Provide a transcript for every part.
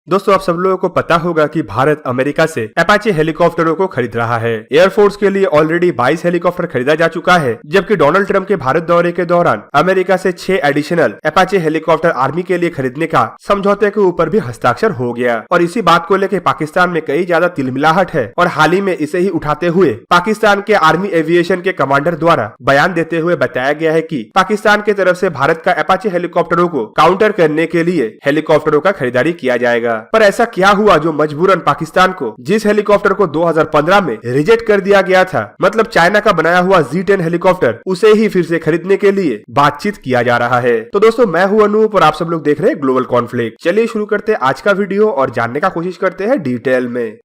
दोस्तों आप सब लोगों को पता होगा कि भारत अमेरिका से अपाचे हेलीकॉप्टरों को खरीद रहा है। एयरफोर्स के लिए ऑलरेडी 22 हेलीकॉप्टर खरीदा जा चुका है, जबकि डोनाल्ड ट्रंप के भारत दौरे के दौरान अमेरिका से 6 एडिशनल अपाचे हेलीकॉप्टर आर्मी के लिए खरीदने का समझौते के ऊपर भी हस्ताक्षर हो गया। और इसी बात को लेकर पाकिस्तान में कई ज्यादा तिलमिलाहट है और हाल ही में इसे ही उठाते हुए पाकिस्तान के आर्मी एविएशन के कमांडर द्वारा बयान देते हुए बताया गया है कि पाकिस्तान की तरफ से भारत का अपाचे हेलीकॉप्टरों को काउंटर करने के लिए हेलीकॉप्टरों का खरीदारी किया जाएगा। पर ऐसा क्या हुआ जो मजबूरन पाकिस्तान को जिस हेलीकॉप्टर को 2015 में रिजेक्ट कर दिया गया था, मतलब चाइना का बनाया हुआ Z10 हेलीकॉप्टर, उसे ही फिर से खरीदने के लिए बातचीत किया जा रहा है। तो दोस्तों मैं हूं अनूप और आप सब लोग देख रहे हैं ग्लोबल कॉन्फ्लिक्ट। चलिए शुरू करते हैं आज का वीडियो और जानने का कोशिश करते हैं डिटेल में।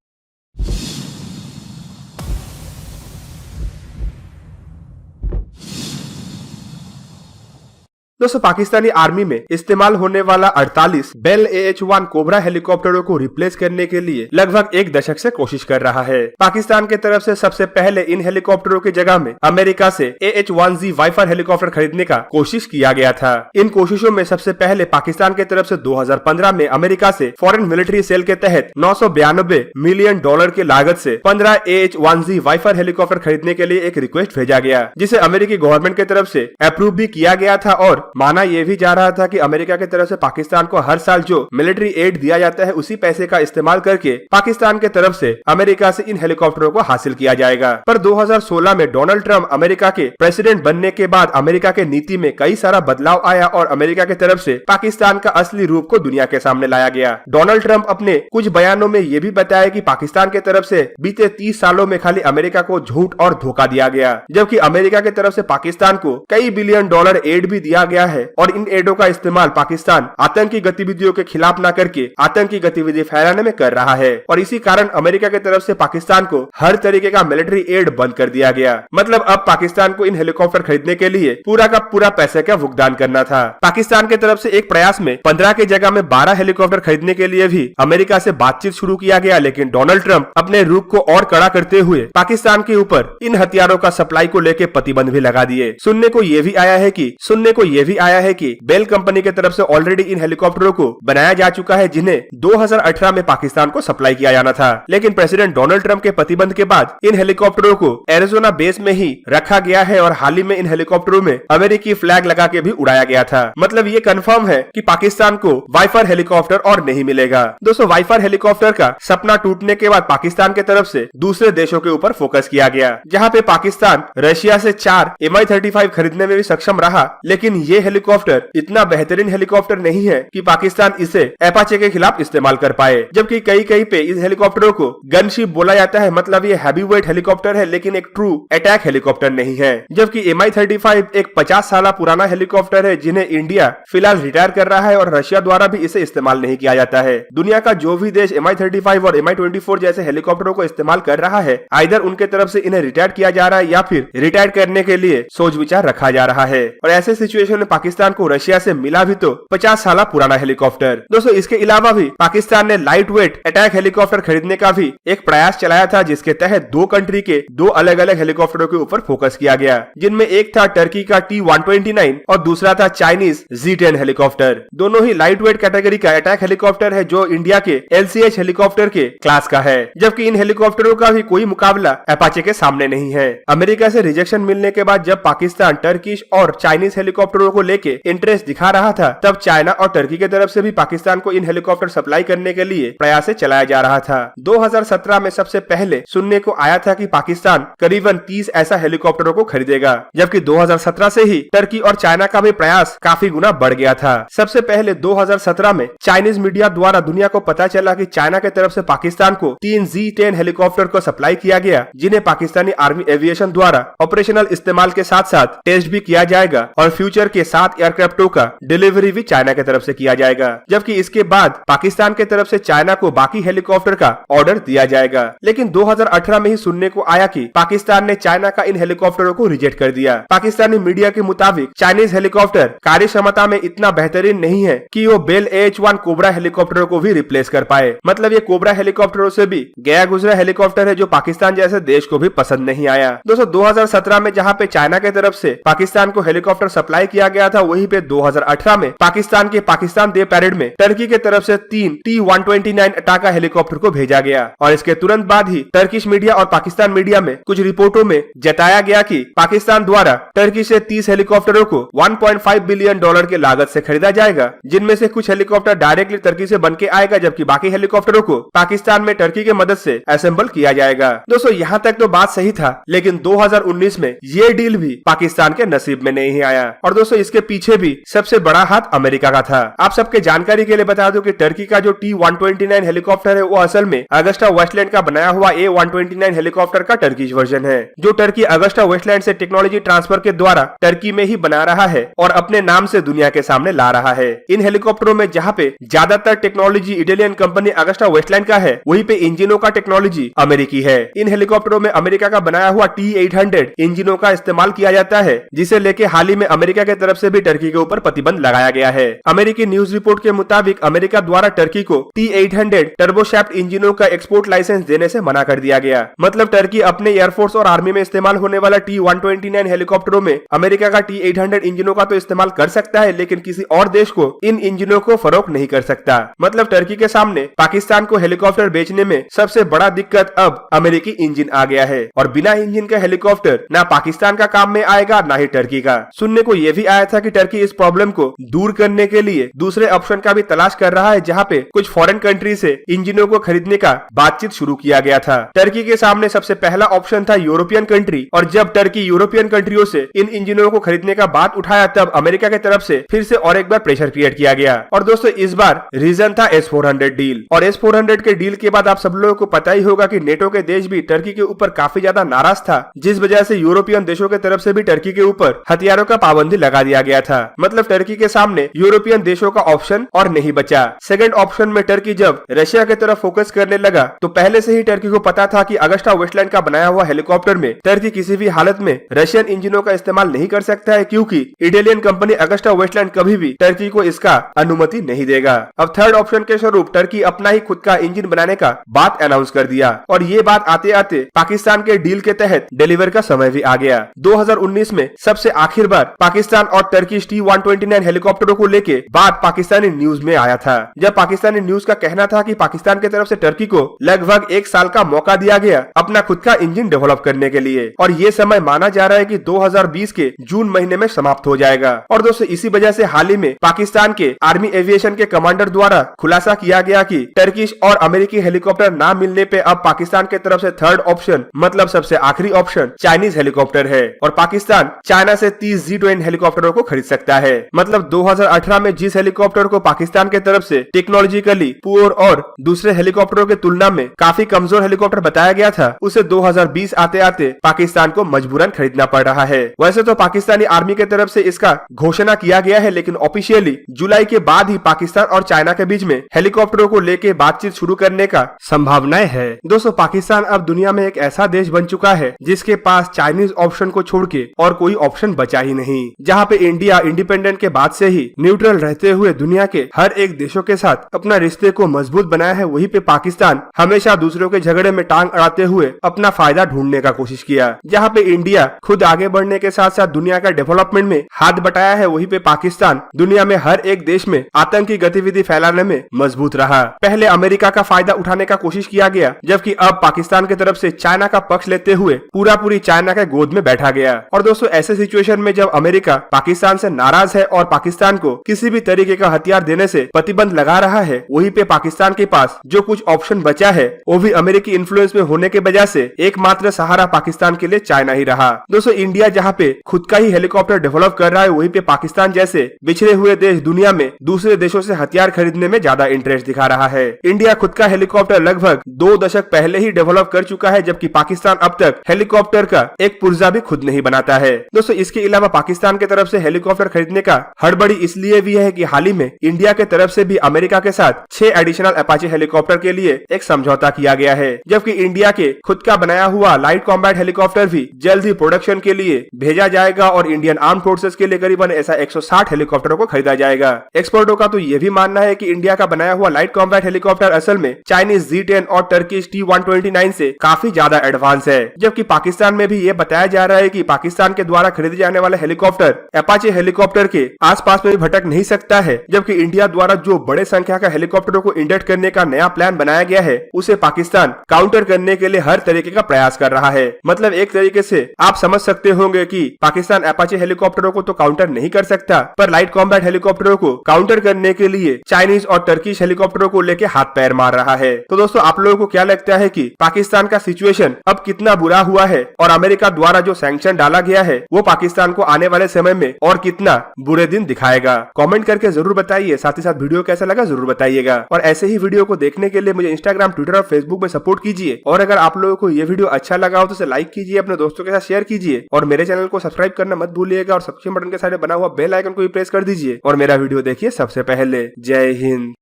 दोस्तों पाकिस्तानी आर्मी में इस्तेमाल होने वाला 48 बेल AH-1 कोबरा हेलीकॉप्टरों को रिप्लेस करने के लिए लगभग एक दशक से कोशिश कर रहा है। पाकिस्तान की तरफ से सबसे पहले इन हेलीकॉप्टरों की जगह में अमेरिका से AH-1Z वाइफर हेलीकॉप्टर खरीदने का कोशिश किया गया था। इन कोशिशों में सबसे पहले पाकिस्तान की तरफ से 2015 में अमेरिका से फॉरेन मिलिट्री सेल के तहत $992 मिलियन की लागत से 15 AH-1Z वाइफर हेलीकॉप्टर खरीदने के लिए एक रिक्वेस्ट भेजा गया, जिसे अमेरिकी गवर्नमेंट की तरफ से अप्रूव भी किया गया था। और माना यह भी जा रहा था कि अमेरिका की तरफ से पाकिस्तान को हर साल जो मिलिट्री एड दिया जाता है उसी पैसे का इस्तेमाल करके पाकिस्तान की तरफ से अमेरिका से इन हेलीकॉप्टरों को हासिल किया जाएगा। पर 2016 में डोनाल्ड ट्रंप अमेरिका के प्रेसिडेंट बनने के बाद अमेरिका के नीति में कई सारा बदलाव आया और अमेरिका की तरफ से पाकिस्तान का असली रूप को दुनिया के सामने लाया गया। डोनाल्ड ट्रंप अपने कुछ बयानों में ये भी बताया कि पाकिस्तान की तरफ से बीते 30 सालों में खाली अमेरिका को झूठ और धोखा दिया गया, जबकि अमेरिका की तरफ से पाकिस्तान को कई बिलियन डॉलर एड भी दिया गया है। और इन एडों का इस्तेमाल पाकिस्तान आतंकी गतिविधियों के खिलाफ न करके आतंकी गतिविधि फैलाने में कर रहा है। और इसी कारण अमेरिका की तरफ से पाकिस्तान को हर तरीके का मिलिट्री एड बंद कर दिया गया। मतलब अब पाकिस्तान को इन हेलीकॉप्टर खरीदने के लिए पूरा का पूरा पैसे का भुगतान करना था। पाकिस्तान की तरफ से एक प्रयास में 15 की जगह में 12 हेलीकॉप्टर खरीदने के लिए भी अमेरिका से बातचीत शुरू किया गया, लेकिन डोनाल्ड ट्रंप अपने रुख को और कड़ा करते हुए पाकिस्तान के ऊपर इन हथियारों का सप्लाई को लेकर प्रतिबंध भी लगा दिए। सुनने को यह भी आया है कि बेल कंपनी की तरफ से ऑलरेडी इन हेलीकॉप्टरों को बनाया जा चुका है, जिन्हें 2018 में पाकिस्तान को सप्लाई किया जाना था। लेकिन प्रेसिडेंट डोनाल्ड ट्रंप के प्रतिबंध के बाद इन हेलीकॉप्टरों को एरिजोना बेस में ही रखा गया है और हाल ही में इन हेलीकॉप्टरों में अमेरिकी फ्लैग लगा के भी उड़ाया गया था। मतलब ये कंफर्म है कि पाकिस्तान को वाइफर हेलीकॉप्टर और नहीं मिलेगा। दोस्तों वाइफर हेलीकॉप्टर का सपना टूटने के बाद पाकिस्तान की तरफ से दूसरे देशों के ऊपर फोकस किया गया, जहाँ पे पाकिस्तान रशिया से 4 Mi-35 खरीदने में भी सक्षम रहा। लेकिन ये हेलीकॉप्टर इतना बेहतरीन हेलीकॉप्टर नहीं है कि पाकिस्तान इसे अपाचे के खिलाफ इस्तेमाल कर पाए, जबकि कई पे इस हेलीकॉप्टरों को गनशिप बोला जाता है। मतलब ये हैवी वेट हेलीकॉप्टर है, लेकिन एक ट्रू अटैक हेलीकॉप्टर नहीं है। जबकि Mi-35 एक 50 साल पुराना हेलीकॉप्टर है, जिन्हें इंडिया फिलहाल रिटायर कर रहा है और रशिया द्वारा भी इसे इस्तेमाल नहीं किया जाता है। दुनिया का जो भी देश Mi-35 और Mi-24 जैसे हेलीकॉप्टरों को इस्तेमाल कर रहा है, आइदर उनके तरफ से इन्हें रिटायर किया जा रहा है या फिर रिटायर करने के लिए सोच विचार रखा जा रहा है। और ऐसे सिचुएशन में पाकिस्तान को रशिया से मिला भी तो 50 साल पुराना हेलीकॉप्टर। दोस्तों इसके अलावा भी पाकिस्तान ने लाइट वेट अटैक हेलीकॉप्टर खरीदने का भी एक प्रयास चलाया था, जिसके तहत 2 कंट्री के 2 अलग अलग हेलीकॉप्टरों के ऊपर फोकस किया गया, जिनमें एक था टर्की का T-129 और दूसरा था चाइनीज Z10 हेलीकॉप्टर। दोनों ही लाइट वेट कैटेगरी का अटैक हेलीकॉप्टर है, जो इंडिया के LCH हेलीकॉप्टर के क्लास का है, जबकि इन हेलीकॉप्टरों का भी कोई मुकाबला अपाचे के सामने नहीं है। अमेरिका से रिजेक्शन मिलने के बाद जब पाकिस्तान टर्किश और चाइनीज हेलीकॉप्टरों को लेके इंटरेस्ट दिखा रहा था, तब चाइना और टर्की की तरफ से भी पाकिस्तान को इन हेलीकॉप्टर सप्लाई करने के लिए प्रयास चलाया जा रहा था। 2017 में सबसे पहले सुनने को आया था कि पाकिस्तान करीबन 30 ऐसा हेलीकॉप्टरों को खरीदेगा, जबकि 2017 से ही टर्की और चाइना का भी प्रयास काफी गुना बढ़ गया था। सबसे पहले 2017 में चाइनीज मीडिया द्वारा दुनिया को पता चला कि चाइना की तरफ से पाकिस्तान को 3 Z10 हेलीकॉप्टर को सप्लाई किया गया, जिन्हें पाकिस्तानी आर्मी एविएशन द्वारा ऑपरेशनल इस्तेमाल के साथ साथ टेस्ट भी किया जाएगा और फ्यूचर के 7 एयरक्राफ्टों का डिलीवरी भी चाइना की तरफ से किया जाएगा। जबकि इसके बाद पाकिस्तान की तरफ से चाइना को बाकी हेलीकॉप्टर का ऑर्डर दिया जाएगा। लेकिन 2018 में ही सुनने को आया कि पाकिस्तान ने चाइना का इन हेलीकॉप्टरों को रिजेक्ट कर दिया। पाकिस्तानी मीडिया के मुताबिक चाइनीज हेलीकॉप्टर कार्य क्षमता में इतना बेहतरीन नहीं है कि वो बेल AH-1 कोबरा हेलीकॉप्टरों को भी रिप्लेस कर पाए। मतलब ये कोबरा हेलीकॉप्टरों से भी गया गुजरा हेलीकॉप्टर है, जो पाकिस्तान जैसे देश को भी पसंद नहीं आया। दोस्तों 2017 में जहाँ पे चाइना की तरफ से पाकिस्तान को हेलीकॉप्टर सप्लाई किया किया गया था, वहीं पे 2018 में पाकिस्तान के पाकिस्तान डे पैरेड में टर्की के तरफ से 3 T-129 अटाका हेलीकॉप्टर को भेजा गया। और इसके तुरंत बाद ही टर्किश मीडिया और पाकिस्तान मीडिया में कुछ रिपोर्टों में जताया गया कि पाकिस्तान द्वारा टर्की से 30 हेलीकॉप्टरों को $1.5 बिलियन के लागत से खरीदा जाएगा, जिनमें से कुछ हेलीकॉप्टर डायरेक्टली टर्की से बन के आएगा, जबकि बाकी हेलीकॉप्टरों को पाकिस्तान में टर्की की मदद से असेंबल किया जाएगा। दोस्तों यहाँ तक तो बात सही था, लेकिन 2019 में ये डील भी पाकिस्तान के नसीब में नहीं आया। और दोस्तों इसके पीछे भी सबसे बड़ा हाथ अमेरिका का था। आप सबके जानकारी के लिए बता दूं कि टर्की का जो T-129 हेलीकॉप्टर है वो असल में अगस्टा वेस्टलैंड का बनाया हुआ A-129 हेलीकॉप्टर का टर्किश वर्जन है, जो टर्की अगस्टा वेस्टलैंड से टेक्नोलॉजी ट्रांसफर के द्वारा टर्की में ही बना रहा है और अपने नाम से दुनिया के सामने ला रहा है। इन हेलीकॉप्टरों में जहाँ पे ज्यादातर technology Italian company Agusta Westland का है, वहीं पे इंजनों का टेक्नोलॉजी अमेरिकी है। इन हेलीकॉप्टरों में अमेरिका का बनाया हुआ T-800 इंजनों का इस्तेमाल किया जाता है, जिसे लेके हाल ही में अमेरिका के तरफ से भी टर्की के ऊपर प्रतिबंध लगाया गया है। अमेरिकी न्यूज रिपोर्ट के मुताबिक अमेरिका द्वारा टर्की को T-800 टर्बोशैफ्ट इंजनों का एक्सपोर्ट लाइसेंस देने से मना कर दिया गया। मतलब टर्की अपने एयरफोर्स और आर्मी में इस्तेमाल होने वाला T-129 हेलीकॉप्टरों में अमेरिका का T-800 इंजनों का तो इस्तेमाल कर सकता है, लेकिन किसी और देश को इन इंजनों को फरोख्त नहीं कर सकता। मतलब टर्की के सामने पाकिस्तान को हेलीकॉप्टर बेचने में सबसे बड़ा दिक्कत अब अमेरिकी इंजन आ गया है, और बिना इंजन का हेलीकॉप्टर ना पाकिस्तान का काम में आएगा ना ही टर्की का। सुनने को यह भी आया था कि टर्की इस प्रॉब्लम को दूर करने के लिए दूसरे ऑप्शन का भी तलाश कर रहा है, जहां पे कुछ फॉरेन कंट्री से इंजनों को खरीदने का बातचीत शुरू किया गया था। टर्की के सामने सबसे पहला ऑप्शन था यूरोपियन कंट्री, और जब टर्की यूरोपियन कंट्रियों से इन इंजनों को खरीदने का बात उठाया, तब अमेरिका की तरफ से फिर से और एक बार प्रेशर क्रिएट किया गया। और दोस्तों इस बार रीजन था S-400 डील, और S-400 के डील के बाद आप सब लोगों को पता ही होगा कि नेटो के देश भी टर्की के ऊपर काफी ज्यादा नाराज था, जिस वजह से यूरोपियन देशों की तरफ से भी टर्की के ऊपर हथियारों का पाबंदी लगा दिया गया था। मतलब टर्की के सामने यूरोपियन देशों का ऑप्शन और नहीं बचा। सेकंड ऑप्शन में टर्की जब रशिया की तरफ फोकस करने लगा, तो पहले से ही टर्की को पता था कि अगस्टा वेस्टलैंड का बनाया हुआ हेलीकॉप्टर में टर्की किसी भी हालत में रशियन इंजनों का इस्तेमाल नहीं कर सकता है, क्योंकि इटालियन कंपनी अगस्टा वेस्टलैंड कभी भी टर्की को इसका अनुमति नहीं देगा। अब थर्ड ऑप्शन के स्वरूप टर्की अपना ही खुद का इंजन बनाने का बात अनाउंस कर दिया, और ये बात आते आते पाकिस्तान के डील के तहत डिलीवर का समय भी आ गया। 2019 में सबसे आखिर बार पाकिस्तान और टर्की T-129 हेलीकॉप्टरों को लेके बात पाकिस्तानी न्यूज में आया था, जब पाकिस्तानी न्यूज का कहना था कि पाकिस्तान की तरफ से टर्की को लगभग 1 साल का मौका दिया गया अपना खुद का इंजन डेवलप करने के लिए, और ये समय माना जा रहा है कि 2020 के जून महीने में समाप्त हो जाएगा। और दोस्तों इसी वजह से हाल ही में पाकिस्तान के आर्मी एविएशन के कमांडर द्वारा खुलासा किया गया कि टर्किश और अमेरिकी हेलीकॉप्टर ना मिलने पे अब पाकिस्तान की तरफ से थर्ड ऑप्शन, मतलब सबसे आखिरी ऑप्शन, चाइनीज हेलीकॉप्टर है, और पाकिस्तान चाइना से 30 Z-20 हेलीकॉप्टरों को खरीद सकता है। मतलब 2018 में जिस हेलीकॉप्टर को पाकिस्तान की तरफ से टेक्नोलॉजिकली पुअर और दूसरे हेलीकॉप्टरों की तुलना में काफी कमजोर हेलीकॉप्टर बताया गया था, उसे 2020 आते आते पाकिस्तान को मजबूरन खरीदना पड़ रहा है। वैसे तो पाकिस्तानी आर्मी की तरफ से इसका घोषणा किया गया है, लेकिन ऑफिशियली जुलाई के बाद ही पाकिस्तान और चाइना के बीच में हेलीकॉप्टरों को लेके बातचीत शुरू करने का संभावनाएं है। दोस्तों पाकिस्तान अब दुनिया में एक ऐसा देश बन चुका है जिसके पास चाइनीज ऑप्शन को छोड़ के और कोई ऑप्शन बचा ही नहीं, जहाँ पे इंडिया इंडिपेंडेंट के बाद से ही न्यूट्रल रहते हुए दुनिया के हर एक देशों के साथ अपना रिश्ते को मजबूत बनाया है, वहीं पे पाकिस्तान हमेशा दूसरों के झगड़े में टांग अड़ाते हुए अपना फायदा ढूंढने का कोशिश किया। जहाँ पे इंडिया खुद आगे बढ़ने के साथ साथ दुनिया का डेवलपमेंट में हाथ बटाया है, वहीं पे पाकिस्तान दुनिया में हर एक देश में आतंकी गतिविधि फैलाने में मजबूत रहा। पहले अमेरिका का फायदा उठाने का कोशिश किया गया, जबकि अब पाकिस्तान की तरफ से चाइना का पक्ष लेते हुए पूरी चाइना के गोद में बैठा गया। और दोस्तों ऐसे सिचुएशन में जब अमेरिका पाकिस्तान से नाराज है और पाकिस्तान को किसी भी तरीके का हथियार देने से प्रतिबंध लगा रहा है, वहीं पे पाकिस्तान के पास जो कुछ ऑप्शन बचा है वो भी अमेरिकी इन्फ्लुएंस में होने के वजह से एकमात्र सहारा पाकिस्तान के लिए चाइना ही रहा। दोस्तों इंडिया जहाँ पे खुद का ही हेलीकॉप्टर डेवलप कर रहा है, वहीं पे पाकिस्तान जैसे पिछड़े हुए देश दुनिया में दूसरे देशों से हथियार खरीदने में ज्यादा इंटरेस्ट दिखा रहा है। इंडिया खुद का हेलीकॉप्टर लगभग 2 दशक पहले ही डेवलप कर चुका है, जबकि पाकिस्तान अब तक हेलीकॉप्टर का एक पुर्जा भी खुद नहीं बनाता है। दोस्तों इसके अलावा पाकिस्तान की तरफ से हेलीकॉप्टर खरीदने का हड़बड़ी इसलिए भी है कि हाल ही में इंडिया के तरफ से भी अमेरिका के साथ 6 एडिशनल अपाचे हेलीकॉप्टर के लिए एक समझौता किया गया है, जबकि इंडिया के खुद का बनाया हुआ लाइट कॉम्बैट हेलीकॉप्टर भी जल्द ही प्रोडक्शन के लिए भेजा जाएगा, और इंडियन आर्म फोर्सेस के लिए करीबन ऐसा 160 हेलीकॉप्टरों को खरीदा जाएगा। एक्सपर्टों का तो यह भी मानना है कि इंडिया का बनाया हुआ लाइट कॉम्बैट हेलीकॉप्टर असल में चाइनीज Z-10 और टर्किश T-129 से काफी ज्यादा एडवांस है, जबकि पाकिस्तान में भी ये बताया जा रहा है कि पाकिस्तान के द्वारा खरीदे जाने वाले हेलीकॉप्टर अपाचे हेलीकॉप्टर के आसपास में भी भटक नहीं सकता है, जबकि इंडिया द्वारा जो बड़े संख्या का हेलीकॉप्टरों को इंडक्ट करने का नया प्लान बनाया गया है उसे पाकिस्तान काउंटर करने के लिए हर तरीके का प्रयास कर रहा है। मतलब एक तरीके से आप समझ सकते होंगे कि पाकिस्तान अपाचे हेलीकॉप्टरों को तो काउंटर नहीं कर सकता, पर लाइट कॉम्बैट हेलीकॉप्टरों को काउंटर करने के लिए चाइनीज और टर्किश हेलीकॉप्टरों को लेकर हाथ पैर मार रहा है। तो दोस्तों आप लोगों को क्या लगता है कि पाकिस्तान का सिचुएशन अब कितना बुरा हुआ है और अमेरिका द्वारा जो सैंक्शन डाला गया है वो पाकिस्तान को आने वाले समय में और कितना बुरे दिन दिखाएगा? कमेंट करके जरूर बताइए। साथ ही साथ वीडियो कैसा लगा जरूर बताइएगा, और ऐसे ही वीडियो को देखने के लिए मुझे इंस्टाग्राम, ट्विटर और फेसबुक में सपोर्ट कीजिए। और अगर आप लोगों को ये वीडियो अच्छा लगा हो तो इसे लाइक कीजिए, अपने दोस्तों के साथ शेयर कीजिए और मेरे चैनल को सब्सक्राइब करना मत भूलिएगा और सब्सक्राइब बटन के साइड में बना हुआ बेल आइकन को भी प्रेस कर दीजिए और मेरा वीडियो देखिए सबसे पहले। जय हिंद।